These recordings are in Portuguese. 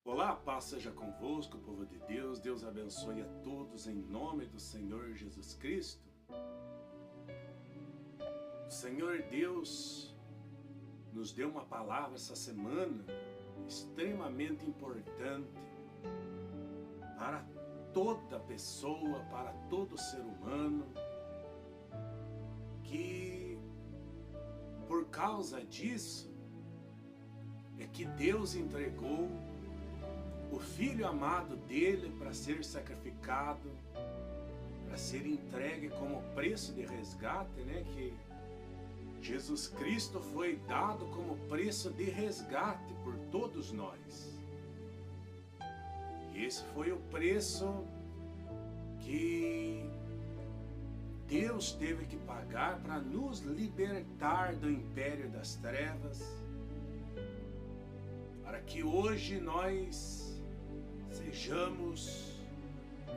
Olá, paz seja convosco, povo de Deus. Deus abençoe a todos em nome do Senhor Jesus Cristo. O Senhor Deus nos deu uma palavra essa semana extremamente importante para toda pessoa, para todo ser humano, que por causa disso é que Deus entregou o Filho amado dele para ser sacrificado, para ser entregue como preço de resgate, né? Que Jesus Cristo foi dado como preço de resgate por todos nós. E esse foi o preço que Deus teve que pagar para nos libertar do império das trevas, para que hoje nós sejamos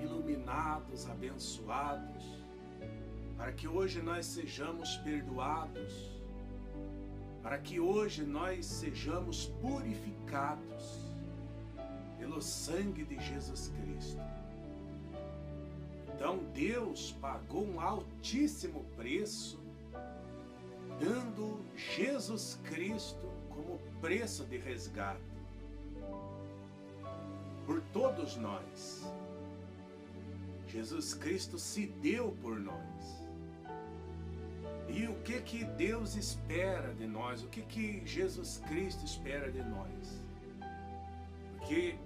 iluminados, abençoados, para que hoje nós sejamos perdoados, para que hoje nós sejamos purificados pelo sangue de Jesus Cristo. Então Deus pagou um altíssimo preço, dando Jesus Cristo como preço de resgate por todos nós. Jesus Cristo se deu por nós. E o que Deus espera de nós? O que Jesus Cristo espera de nós? Porque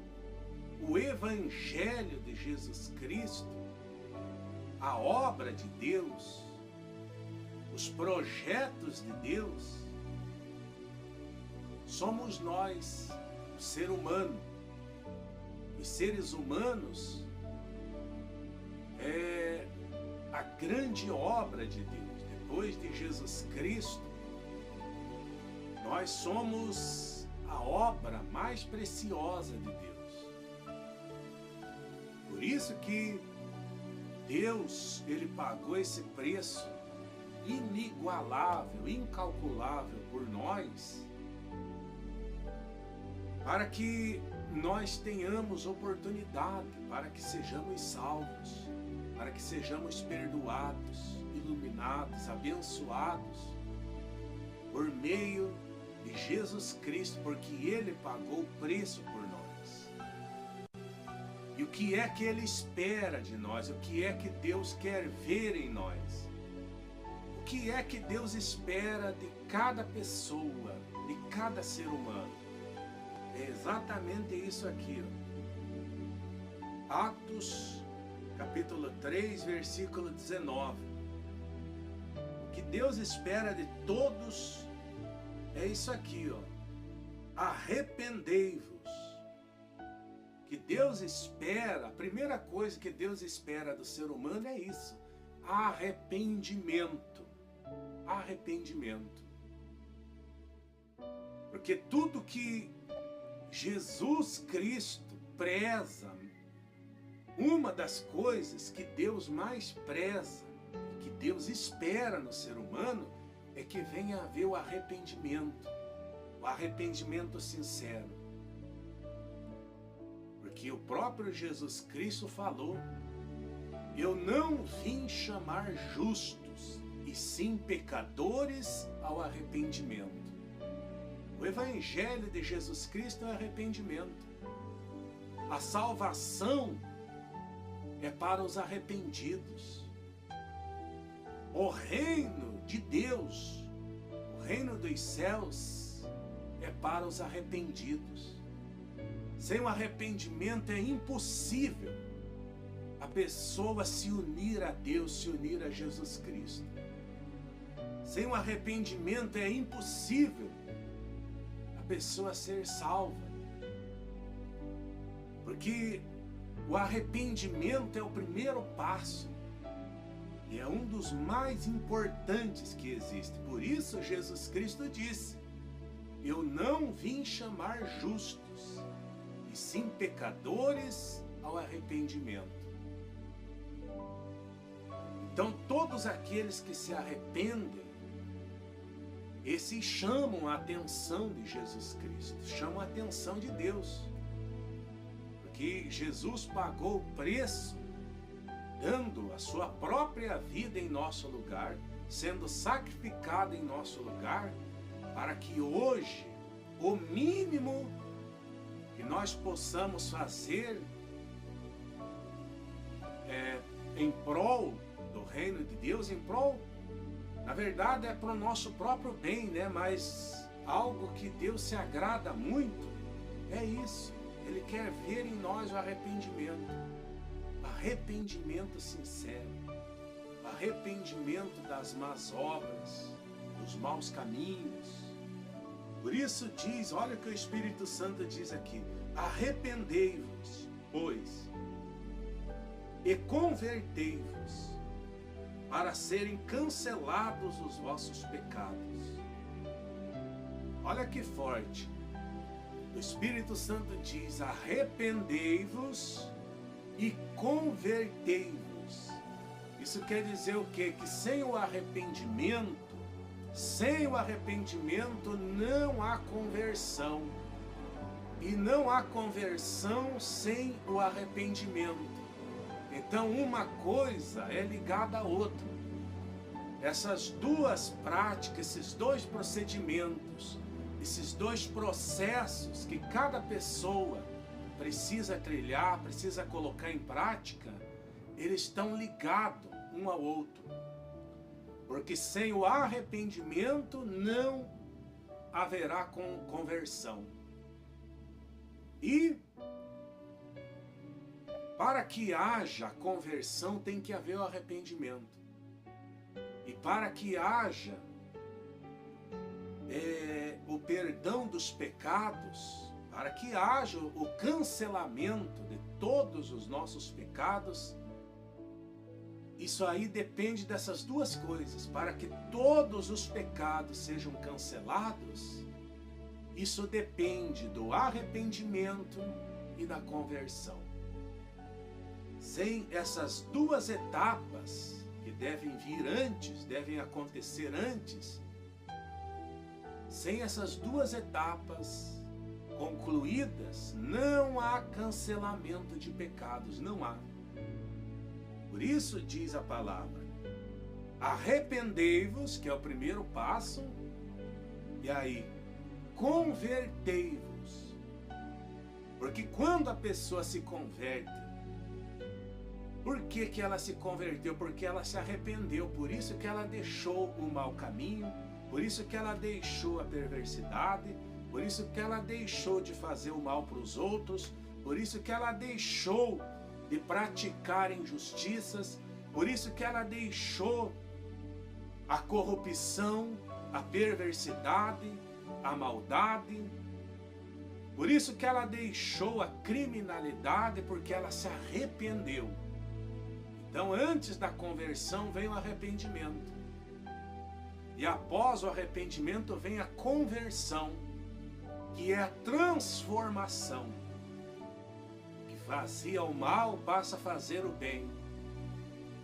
o Evangelho de Jesus Cristo, a obra de Deus, os projetos de Deus, somos nós, o ser humano. E seres humanos é a grande obra de Deus. Depois de Jesus Cristo, nós somos a obra mais preciosa de Deus. Por isso que Deus, Ele pagou esse preço inigualável, incalculável por nós, para que nós tenhamos oportunidade, para que sejamos salvos, para que sejamos perdoados, iluminados, abençoados por meio de Jesus Cristo, porque Ele pagou o preço por nós. E o que é que Ele espera de nós? O que é que Deus quer ver em nós? O que é que Deus espera de cada pessoa, de cada ser humano? É exatamente isso aqui, ó. Atos, capítulo 3, versículo 19. O que Deus espera de todos é isso aqui, ó. Arrependei-vos. Que Deus espera, a primeira coisa que Deus espera do ser humano é isso: arrependimento. Arrependimento. Porque tudo que Jesus Cristo preza, uma das coisas que Deus mais preza, que Deus espera no ser humano, é que venha haver o arrependimento sincero. Porque o próprio Jesus Cristo falou: eu não vim chamar justos, e sim pecadores ao arrependimento. O Evangelho de Jesus Cristo é arrependimento. A salvação é para os arrependidos. O reino de Deus, o reino dos céus, é para os arrependidos. Sem o arrependimento é impossível a pessoa se unir a Deus, se unir a Jesus Cristo. Sem o arrependimento é impossível pessoa ser salva, porque o arrependimento é o primeiro passo e é um dos mais importantes que existe. Por isso Jesus Cristo disse: eu não vim chamar justos, e sim pecadores ao arrependimento. Então todos aqueles que se arrependem, esses chamam a atenção de Jesus Cristo, chamam a atenção de Deus. que Jesus pagou o preço, dando a sua própria vida em nosso lugar, sendo sacrificado em nosso lugar, para que hoje o mínimo que nós possamos fazer em prol do reino de Deus, em prol, na verdade é para o nosso próprio bem, né? Mas algo que Deus se agrada muito é isso. Ele quer ver em nós o arrependimento sincero, arrependimento das más obras, dos maus caminhos. Por isso diz, olha o que o Espírito Santo diz aqui: arrependei-vos, pois, e convertei-vos, para serem cancelados os vossos pecados. Olha que forte. O Espírito Santo diz: arrependei-vos e convertei-vos. Isso quer dizer o quê? Que sem o arrependimento não há conversão. E não há conversão sem o arrependimento. Então uma coisa é ligada à outra. Essas duas práticas, esses dois procedimentos, esses dois processos que cada pessoa precisa trilhar, precisa colocar em prática, eles estão ligados um ao outro. Porque sem o arrependimento não haverá conversão. E para que haja conversão tem que haver o arrependimento. E para que haja o perdão dos pecados, para que haja o cancelamento de todos os nossos pecados, isso aí depende dessas duas coisas. Para que todos os pecados sejam cancelados, isso depende do arrependimento e da conversão. Sem essas duas etapas que devem vir antes, devem acontecer antes, sem essas duas etapas concluídas, não há cancelamento de pecados, não há. Por isso diz a palavra: arrependei-vos, que é o primeiro passo, e aí, convertei-vos. Porque quando a pessoa se converte, por que que ela se converteu? Porque ela se arrependeu, por isso que ela deixou o mau caminho, por isso que ela deixou a perversidade, por isso que ela deixou de fazer o mal para os outros, por isso que ela deixou de praticar injustiças, por isso que ela deixou a corrupção, a perversidade, a maldade, por isso que ela deixou a criminalidade, porque ela se arrependeu. Então, antes da conversão vem o arrependimento. E após o arrependimento vem a conversão, que é a transformação. O que fazia o mal passa a fazer o bem.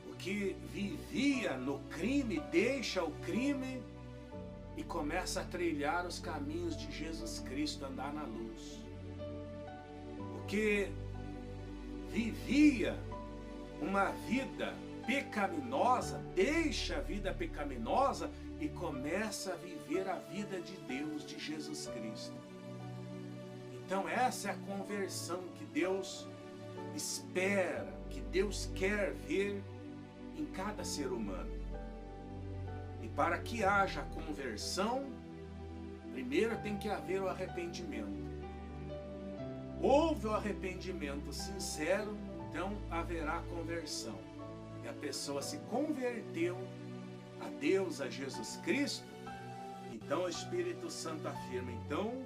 O que vivia no crime deixa o crime e começa a trilhar os caminhos de Jesus Cristo, andar na luz. O que vivia uma vida pecaminosa deixa a vida pecaminosa e começa a viver a vida de Deus, de Jesus Cristo. Então essa é a conversão que Deus espera, que Deus quer ver em cada ser humano. E para que haja conversão, primeiro tem que haver o arrependimento. Houve o arrependimento sincero, então haverá conversão. E a pessoa se converteu a Deus, a Jesus Cristo, então o Espírito Santo afirma, então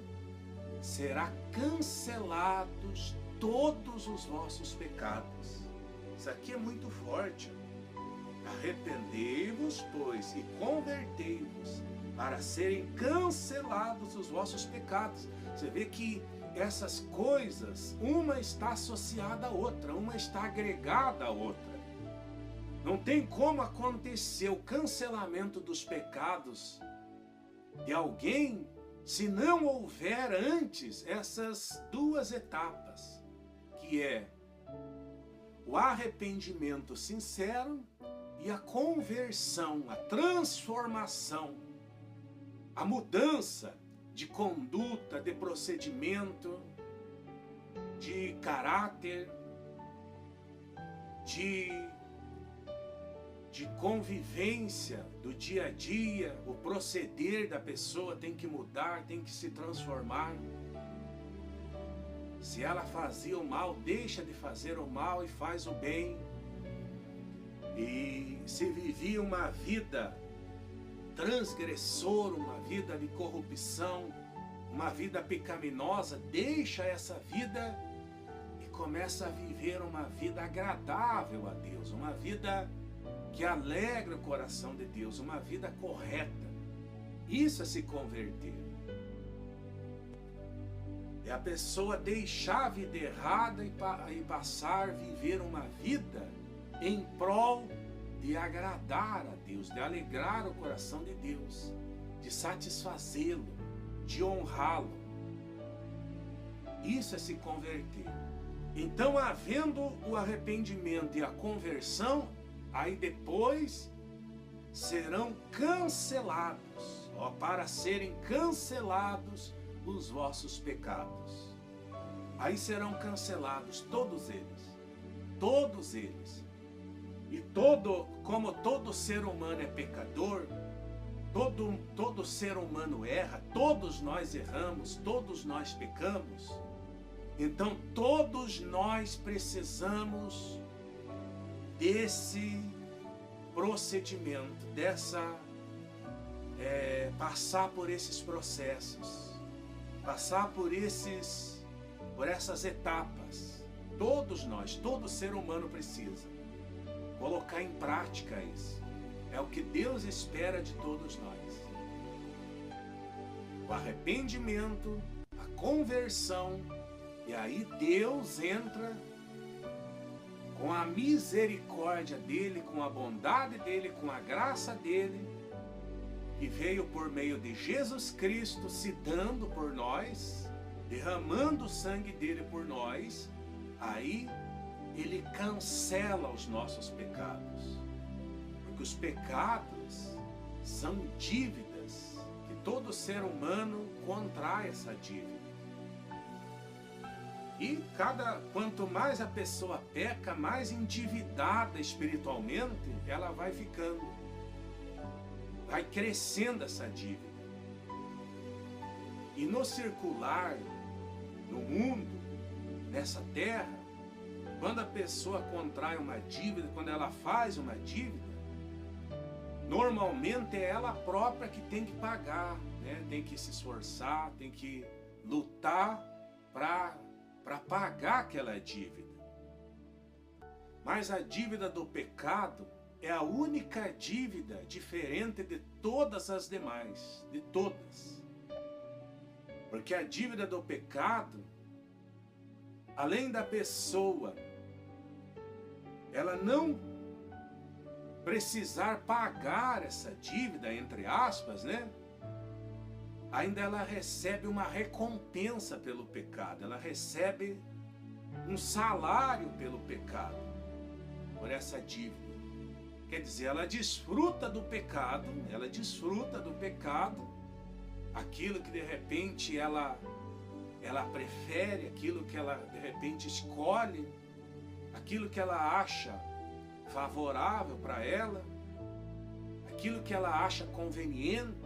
será cancelados todos os vossos pecados. Isso aqui é muito forte. Arrependei-vos, pois, e convertei-vos, para serem cancelados os vossos pecados. Você vê que essas coisas, uma está associada à outra, uma está agregada à outra. Não tem como acontecer o cancelamento dos pecados de alguém se não houver antes essas duas etapas, que que é o arrependimento sincero e a conversão, a transformação, a mudança de conduta, de procedimento, de caráter, de convivência do dia a dia. O proceder da pessoa tem que mudar, tem que se transformar. Se ela fazia o mal, deixa de fazer o mal e faz o bem. E se vivia uma vida transgressora, uma vida de corrupção, uma vida pecaminosa, deixa essa vida e começa a viver uma vida agradável a Deus, uma vida que alegra o coração de Deus, uma vida correta. Isso é se converter. É a pessoa deixar a vida errada e passar a viver uma vida em prol de agradar a Deus, de alegrar o coração de Deus, de satisfazê-lo, de honrá-lo. Isso é se converter. Então, havendo o arrependimento e a conversão, aí depois serão cancelados, para serem cancelados os vossos pecados. Aí serão cancelados todos eles. Todos eles. E como todo ser humano é pecador, todo ser humano erra, todos nós erramos, todos nós pecamos. Então todos nós precisamos desse procedimento, passar por esses processos, passar por essas etapas. Todos nós, todo ser humano precisa colocar em prática isso. É o que Deus espera de todos nós. O arrependimento, a conversão, e aí Deus entra com a misericórdia dele, com a bondade dele, com a graça dele, que veio por meio de Jesus Cristo se dando por nós, derramando o sangue dele por nós. Aí ele cancela os nossos pecados, porque os pecados são dívidas que todo ser humano contrai essa dívida. E quanto mais a pessoa peca, mais endividada espiritualmente ela vai ficando, vai crescendo essa dívida. E no circular, no mundo, nessa terra, quando a pessoa contrai uma dívida, quando ela faz uma dívida, normalmente é ela própria que tem que pagar, né? Tem que se esforçar, tem que lutar para pagar aquela dívida. Mas a dívida do pecado é a única dívida diferente de todas as demais, de todas. Porque a dívida do pecado, além da pessoa ela não precisar pagar essa dívida, entre aspas, né? Ainda ela recebe uma recompensa pelo pecado, ela recebe um salário pelo pecado, por essa dívida. Quer dizer, ela desfruta do pecado, aquilo que de repente ela prefere, aquilo que ela de repente escolhe, aquilo que ela acha favorável para ela, aquilo que ela acha conveniente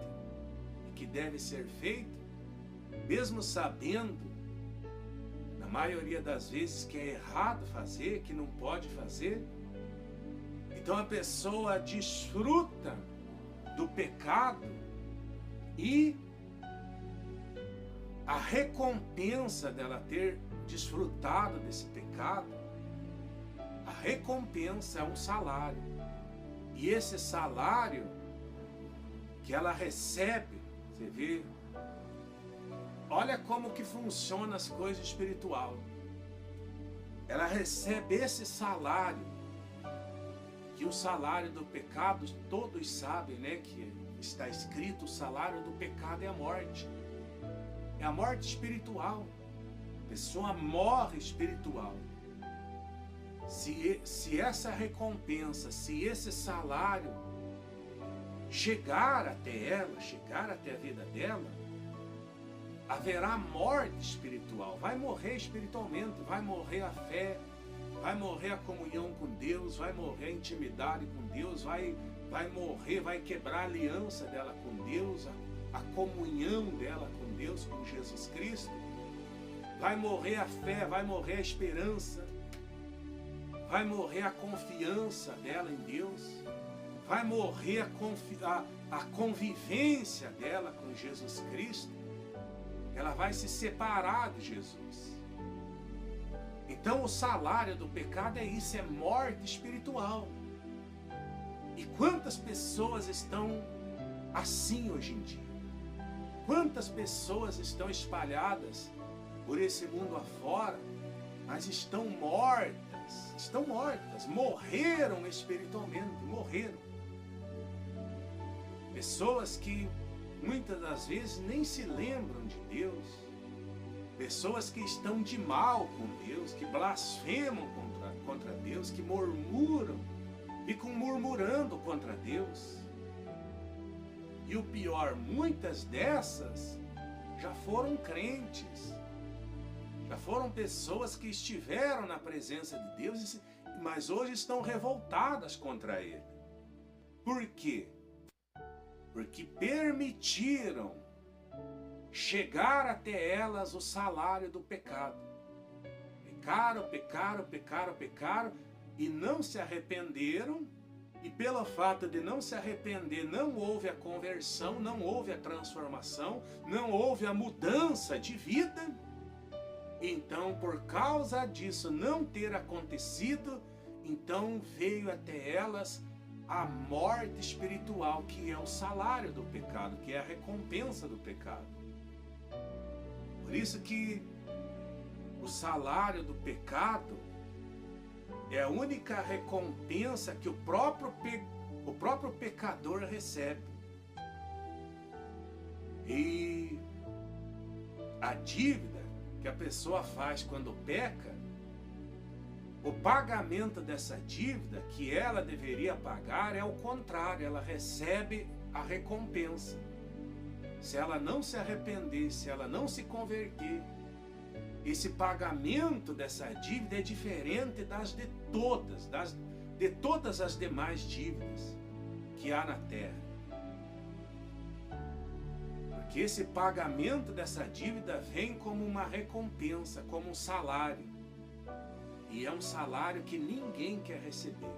e que deve ser feito, mesmo sabendo, na maioria das vezes, que é errado fazer, que não pode fazer. Então a pessoa desfruta do pecado e a recompensa dela ter desfrutado desse pecado, a recompensa é um salário. E esse salário que ela recebe, você vê, olha como que funciona as coisas espirituais. Ela recebe esse salário, que o salário do pecado, todos sabem, né, que está escrito, o salário do pecado é a morte. É a morte espiritual. A pessoa morre espiritual. Se essa recompensa, se esse salário chegar até ela, chegar até a vida dela, haverá morte espiritual. Vai morrer espiritualmente, vai morrer a fé, vai morrer a comunhão com Deus, vai morrer a intimidade com Deus, vai morrer, vai quebrar a aliança dela com Deus, a comunhão dela com Deus, com Jesus Cristo. Vai morrer a fé, vai morrer a esperança, vai morrer a confiança dela em Deus, vai morrer a convivência dela com Jesus Cristo. Ela vai se separar de Jesus. Então o salário do pecado é isso, é morte espiritual. E quantas pessoas estão assim hoje em dia? Quantas pessoas estão espalhadas por esse mundo afora, mas estão mortas, morreram espiritualmente, morreram. Pessoas que muitas das vezes nem se lembram de Deus, pessoas que estão de mal com Deus, que blasfemam contra Deus, que murmuram, ficam murmurando contra Deus. E o pior, muitas dessas já foram crentes, já foram pessoas que estiveram na presença de Deus, mas hoje estão revoltadas contra Ele. Por quê? Porque permitiram chegar até elas o salário do pecado. Pecaram e não se arrependeram, e pelo fato de não se arrepender, não houve a conversão, não houve a transformação, não houve a mudança de vida. Então, por causa disso não ter acontecido, então veio até elas a morte espiritual, que é o salário do pecado, que é a recompensa do pecado. Por isso que o salário do pecado é a única recompensa que o próprio pecador recebe. E a dívida que a pessoa faz quando peca, o pagamento dessa dívida que ela deveria pagar é o contrário, ela recebe a recompensa. Se ela não se arrepender, se ela não se converter, esse pagamento dessa dívida é diferente de todas as demais dívidas que há na terra. Porque esse pagamento dessa dívida vem como uma recompensa, como um salário. E é um salário que ninguém quer receber.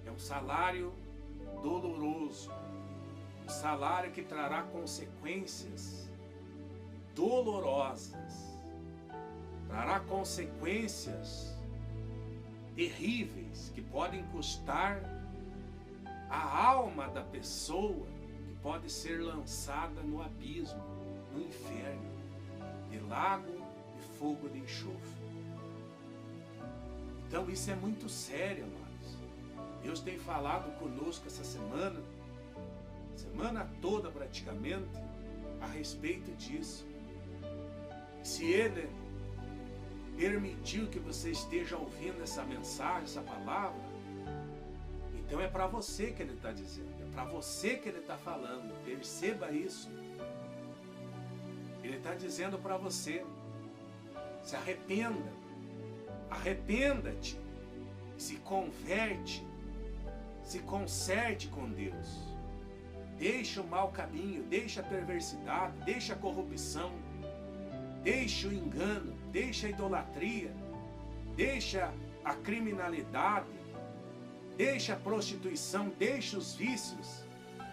É um salário doloroso. Um salário que trará consequências dolorosas. Trará consequências terríveis que podem custar a alma da pessoa, que pode ser lançada no abismo, no inferno, de lago de fogo de enxofre. Então isso é muito sério, amados. Deus tem falado conosco essa semana toda praticamente, a respeito disso. Se Ele permitiu que você esteja ouvindo essa mensagem, essa palavra, então é para você que Ele está dizendo, é para você que Ele está falando. Perceba isso. Ele está dizendo para você: se arrependa, arrependa-te, se converte, se conserte com Deus. Deixa o mau caminho, deixa a perversidade, deixa a corrupção, deixa o engano, deixa a idolatria, deixa a criminalidade, deixa a prostituição, deixa os vícios,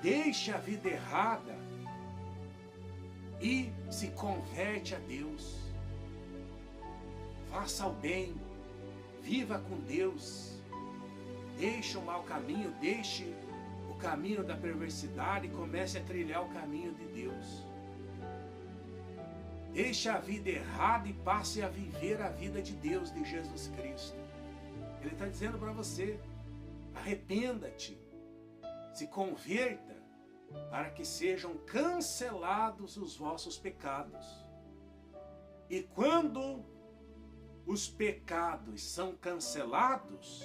deixa a vida errada e se converte a Deus. Faça o bem, viva com Deus, deixe o mau caminho, deixe o caminho da perversidade e comece a trilhar o caminho de Deus. Deixe a vida errada e passe a viver a vida de Deus, de Jesus Cristo. Ele está dizendo para você: arrependa-te, se converta, para que sejam cancelados os vossos pecados. E quando os pecados são cancelados,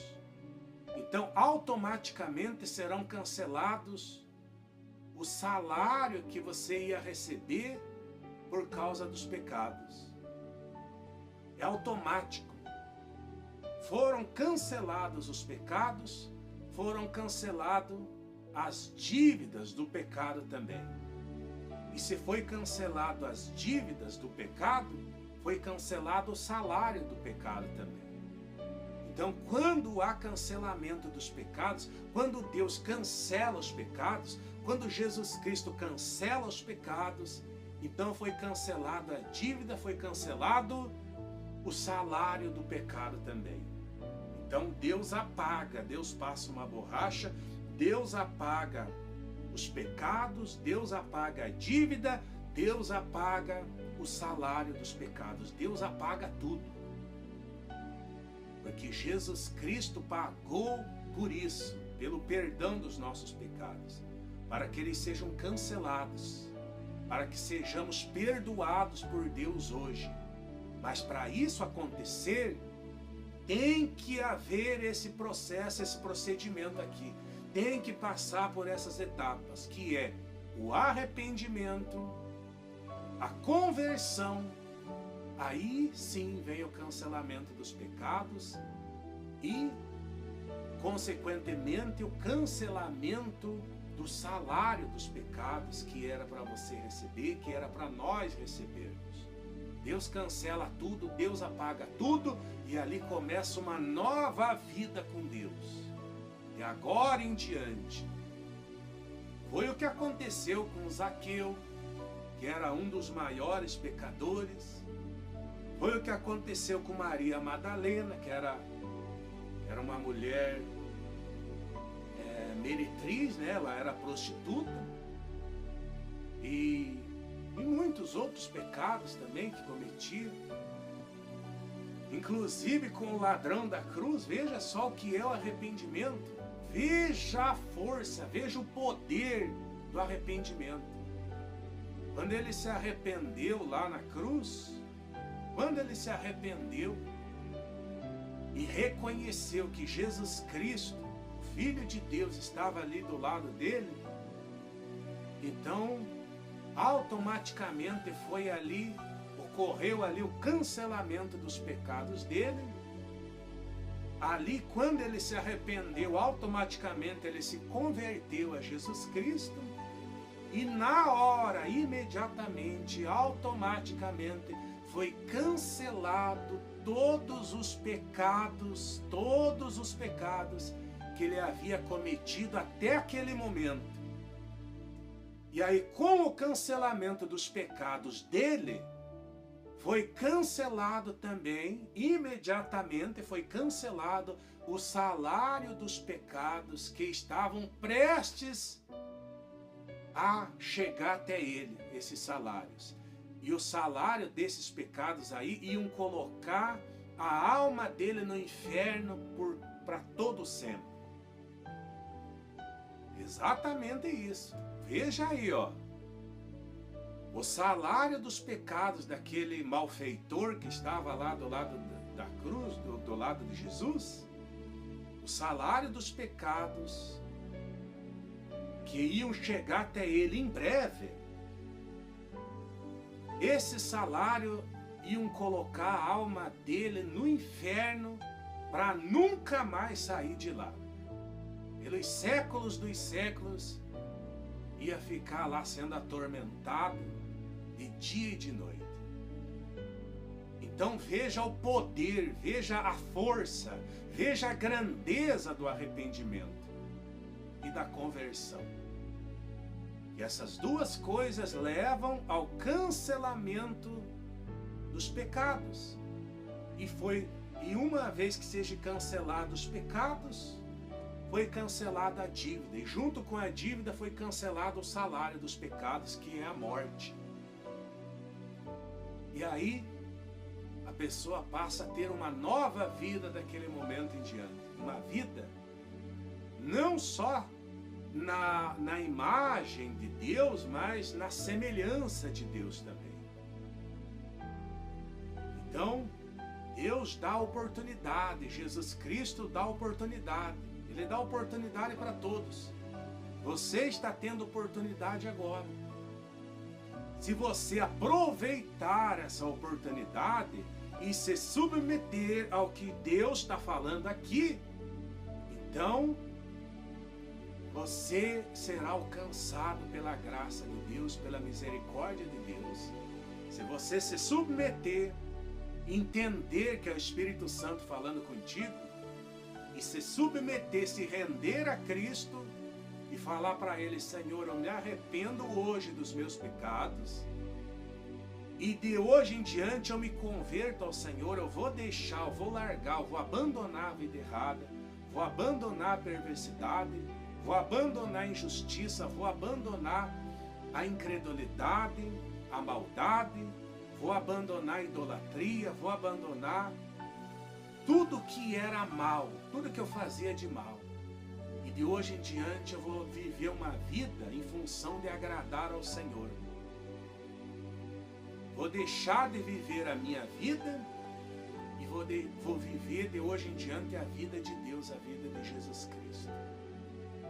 então automaticamente serão cancelados o salário que você ia receber por causa dos pecados. É automático. Foram cancelados os pecados, foram canceladas as dívidas do pecado também. E se foi cancelado as dívidas do pecado, foi cancelado o salário do pecado também. Então, quando há cancelamento dos pecados, quando Deus cancela os pecados, quando Jesus Cristo cancela os pecados, então foi cancelada a dívida, foi cancelado o salário do pecado também. Então Deus apaga, Deus passa uma borracha, Deus apaga os pecados, Deus apaga a dívida, Deus apaga o salário dos pecados, Deus apaga tudo. Porque Jesus Cristo pagou por isso, pelo perdão dos nossos pecados, para que eles sejam cancelados, para que sejamos perdoados por Deus hoje. Mas para isso acontecer, tem que haver esse processo, esse procedimento aqui. Tem que passar por essas etapas, que é o arrependimento, a conversão, aí sim vem o cancelamento dos pecados e, consequentemente, o cancelamento do salário dos pecados que era para você receber, que era para nós recebermos. Deus cancela tudo, Deus apaga tudo e ali começa uma nova vida com Deus. E agora em diante, foi o que aconteceu com Zaqueu, que era um dos maiores pecadores. Foi o que aconteceu com Maria Madalena, que era uma mulher meretriz, né? Ela era prostituta. E muitos outros pecados também que cometia. Inclusive com o ladrão da cruz. Veja só o que é o arrependimento. Veja a força, veja o poder do arrependimento. Quando ele se arrependeu lá na cruz, quando ele se arrependeu e reconheceu que Jesus Cristo, o Filho de Deus, estava ali do lado dele, então automaticamente ocorreu ali o cancelamento dos pecados dele. Ali, quando ele se arrependeu, automaticamente ele se converteu a Jesus Cristo. E na hora, imediatamente, automaticamente, foi cancelado todos os pecados que ele havia cometido até aquele momento. E aí, com o cancelamento dos pecados dele, foi cancelado também, imediatamente foi cancelado o salário dos pecados que estavam prestes a chegar até ele, esses salários. E o salário desses pecados aí iam colocar a alma dele no inferno para todo sempre. Exatamente isso. Veja aí, ó. O salário dos pecados daquele malfeitor que estava lá do lado da cruz, do lado de Jesus, o salário dos pecados que iam chegar até ele em breve, esse salário iam colocar a alma dele no inferno para nunca mais sair de lá. Pelos séculos dos séculos, ia ficar lá sendo atormentado de dia e de noite. Então veja o poder, veja a força, veja a grandeza do arrependimento e da conversão. E essas duas coisas levam ao cancelamento dos pecados. E uma vez que sejam cancelados os pecados, foi cancelada a dívida. E junto com a dívida foi cancelado o salário dos pecados, que é a morte. E aí a pessoa passa a ter uma nova vida daquele momento em diante. Uma vida não só na imagem de Deus, mas na semelhança de Deus também. Então, Deus dá oportunidade, Jesus Cristo dá oportunidade. Ele dá oportunidade para todos. Você está tendo oportunidade agora. Se você aproveitar essa oportunidade e se submeter ao que Deus está falando aqui, então você será alcançado pela graça de Deus, pela misericórdia de Deus. Se você se submeter, entender que é o Espírito Santo falando contigo, e se submeter, se render a Cristo e falar para Ele: Senhor, eu me arrependo hoje dos meus pecados, e de hoje em diante eu me converto ao Senhor, eu vou deixar, eu vou largar, eu vou abandonar a vida errada, vou abandonar a perversidade, vou abandonar a injustiça, vou abandonar a incredulidade, a maldade, vou abandonar a idolatria, vou abandonar tudo que era mal, tudo que eu fazia de mal. E de hoje em diante eu vou viver uma vida em função de agradar ao Senhor. Vou deixar de viver a minha vida e vou viver de hoje em diante a vida de Deus, a vida de Jesus Cristo.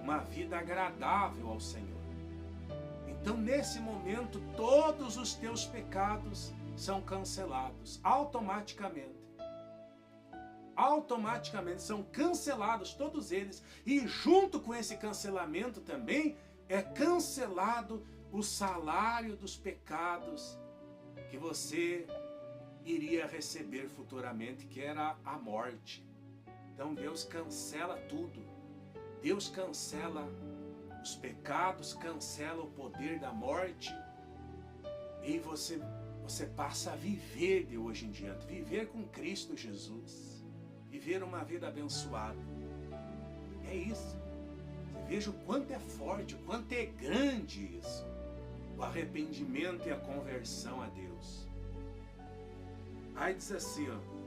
Uma vida agradável ao Senhor. Então, nesse momento, todos os teus pecados são cancelados automaticamente. Automaticamente são cancelados todos eles, e junto com esse cancelamento também é cancelado o salário dos pecados que você iria receber futuramente, que era a morte. Então Deus cancela tudo. Deus cancela os pecados, cancela o poder da morte, e você passa a viver de hoje em diante, viver com Cristo Jesus, viver uma vida abençoada. É isso. Você veja o quanto é forte, o quanto é grande isso, o arrependimento e a conversão a Deus. Aí diz assim, ó: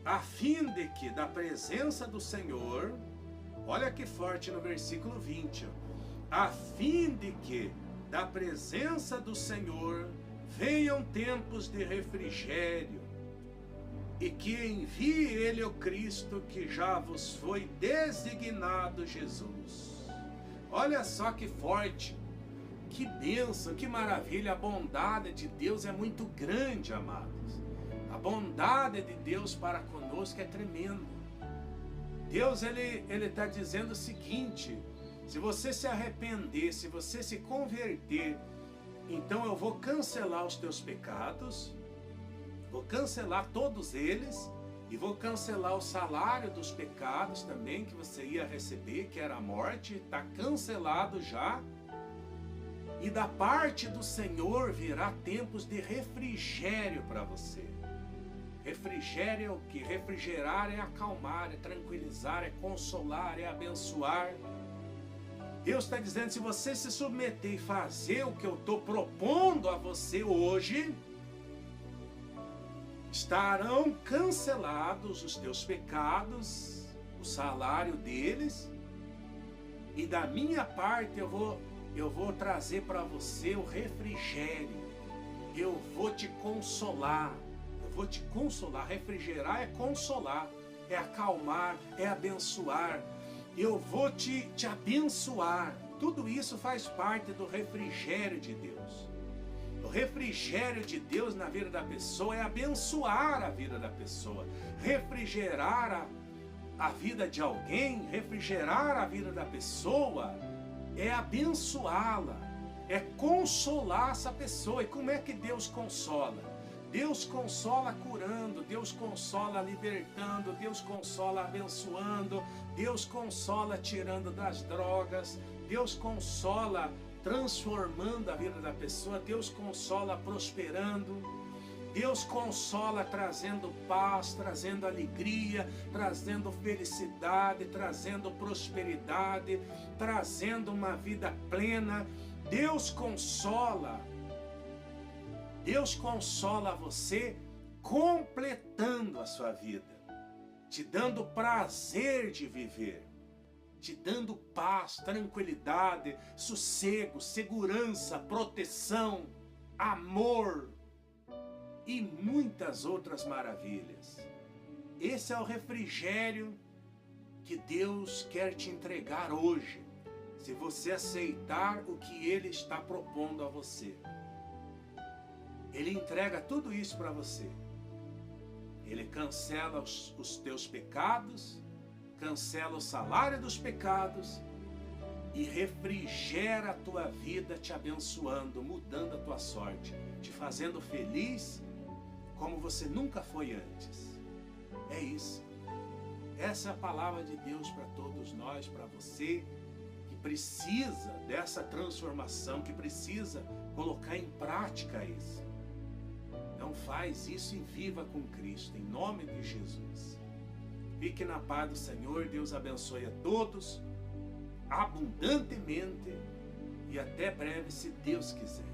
a fim de que da presença do Senhor, olha que forte no versículo 20, ó, a fim de que da presença do Senhor venham tempos de refrigério, e que envie Ele o Cristo que já vos foi designado, Jesus. Olha só que forte, que bênção, que maravilha. A bondade de Deus é muito grande, amados. A bondade de Deus para conosco é tremenda. Deus, Ele está dizendo o seguinte: se você se arrepender, se você se converter, então eu vou cancelar os teus pecados, vou cancelar todos eles, e vou cancelar o salário dos pecados também que você ia receber, que era a morte, está cancelado já. E da parte do Senhor virá tempos de refrigério para você. Refrigério é o que? Refrigerar é acalmar, é tranquilizar, é consolar, é abençoar. Deus está dizendo: se você se submeter e fazer o que eu estou propondo a você hoje, estarão cancelados os teus pecados, o salário deles, e da minha parte eu vou trazer para você o refrigério. Eu vou te consolar. Eu vou te consolar. Refrigerar é consolar, é acalmar, é abençoar. Eu vou te abençoar. Tudo isso faz parte do refrigério de Deus. O refrigério de Deus na vida da pessoa é abençoar a vida da pessoa. Refrigerar a vida de alguém, refrigerar a vida da pessoa, é abençoá-la, é consolar essa pessoa. E como é que Deus consola? Deus consola curando, Deus consola libertando, Deus consola abençoando, Deus consola tirando das drogas, Deus consola transformando a vida da pessoa, Deus consola prosperando, Deus consola trazendo paz, trazendo alegria, trazendo felicidade, trazendo prosperidade, trazendo uma vida plena. Deus consola você completando a sua vida, te dando prazer de viver, te dando paz, tranquilidade, sossego, segurança, proteção. amor e muitas outras maravilhas. Esse é o refrigério que Deus quer te entregar hoje, se você aceitar o que Ele está propondo a você. Ele entrega tudo isso para você. Ele cancela os teus pecados, cancela o salário dos pecados e refrigera a tua vida, te abençoando, mudando a tua sorte, te fazendo feliz como você nunca foi antes. É isso. Essa é a palavra de Deus para todos nós, para você que precisa dessa transformação, que precisa colocar em prática isso. Então faz isso e viva com Cristo, em nome de Jesus. Fique na paz do Senhor, Deus abençoe a todos, abundantemente, e até breve, se Deus quiser.